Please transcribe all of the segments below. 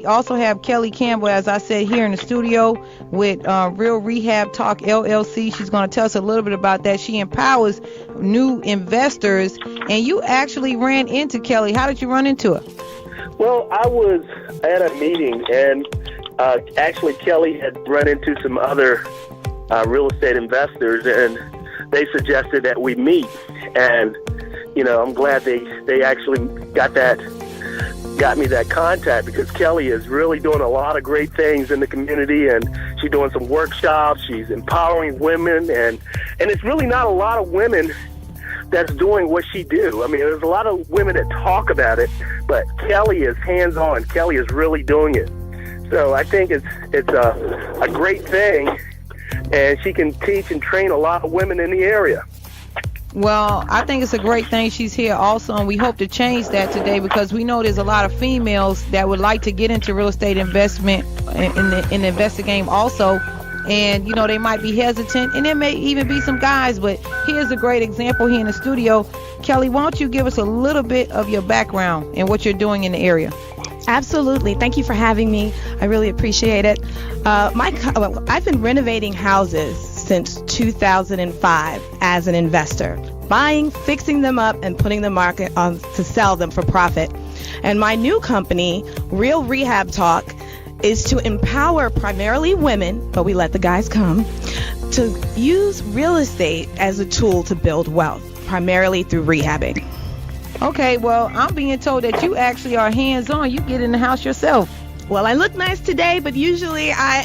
also have Kelly Campbell, as I said, here in the studio with Real Rehab Talk LLC. She's going to tell us a little bit about that. She empowers new investors, and you actually ran into Kelly. How did you run into her? Well, I was at a meeting, and actually Kelly had run into some other real estate investors, and they suggested that we meet. And I'm glad they actually got me that contact, because Kelly is really doing a lot of great things in the community, and she's doing some workshops. She's empowering women, and it's really not a lot of women that's doing what she do. I mean, there's a lot of women that talk about it, but Kelly is hands-on. Kelly is really doing it. So I think it's a great thing, and she can teach and train a lot of women in the area. Well, I think it's a great thing she's here also, and we hope to change that today, because we know there's a lot of females that would like to get into real estate investment in the investor game also. And they might be hesitant, and there may even be some guys, but here's a great example here in the studio. Kelly, why don't you give us a little bit of your background and what you're doing in the area? Absolutely. Thank you for having me. I really appreciate it. I've been renovating houses since 2005 as an investor, buying, fixing them up, and putting them market on to sell them for profit. And my new company, Real Rehab Talk, is to empower primarily women, but we let the guys come, to use real estate as a tool to build wealth, primarily through rehabbing. Okay, well, I'm being told that you actually are hands-on. You get in the house yourself. Well, I look nice today, but usually I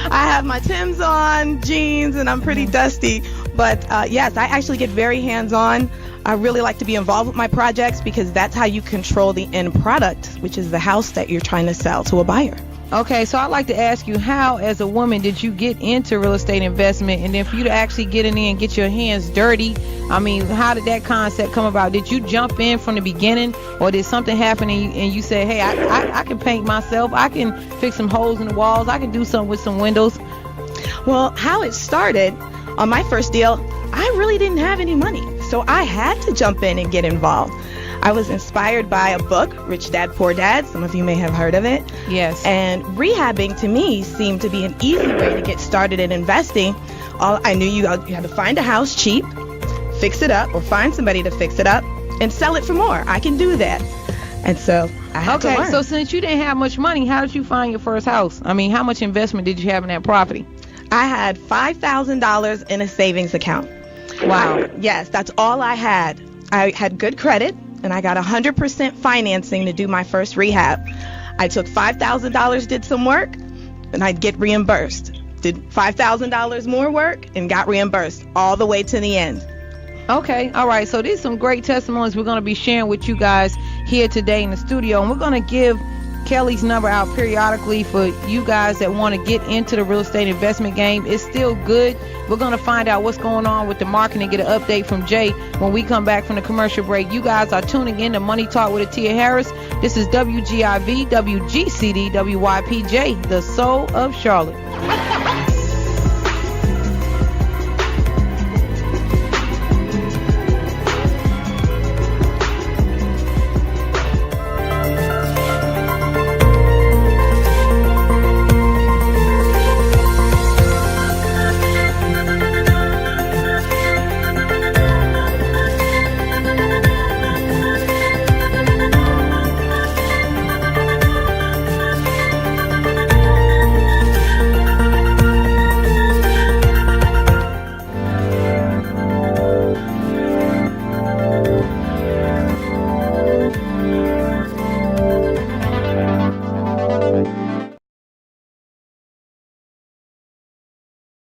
have my Timbs on, jeans, and I'm pretty dusty. But yes, I actually get very hands-on. I really like to be involved with my projects, because that's how you control the end product, which is the house that you're trying to sell to a buyer. Okay, so I'd like to ask you, how, as a woman, did you get into real estate investment? And then for you to actually get in there and get your hands dirty, I mean, how did that concept come about? Did you jump in from the beginning, or did something happen and you said, hey, I can paint myself, I can fix some holes in the walls, I can do something with some windows? Well, how it started, on my first deal, I really didn't have any money, so I had to jump in and get involved. I was inspired by a book, Rich Dad, Poor Dad. Some of you may have heard of it. Yes. And rehabbing to me seemed to be an easy way to get started in investing. I knew you had to find a house cheap, fix it up, or find somebody to fix it up, and sell it for more. I can do that. And so I had to learn. Okay, so since you didn't have much money, how did you find your first house? I mean, how much investment did you have in that property? I had $5,000 in a savings account. Wow. Yes, that's all I had. I had good credit, and I got 100% financing to do my first rehab. I took $5,000, did some work, and I'd get reimbursed. Did $5,000 more work and got reimbursed all the way to the end. Okay, all right. So these are some great testimonies we're going to be sharing with you guys here today in the studio, and we're going to give Kelly's number out periodically for you guys that want to get into the real estate investment game. It's still good. We're going to find out what's going on with the market and get an update from Jay when we come back from the commercial break. You guys are tuning in to Money Talk with Atia Harris. This is WGIV, WGCD, WYPJ, the soul of Charlotte.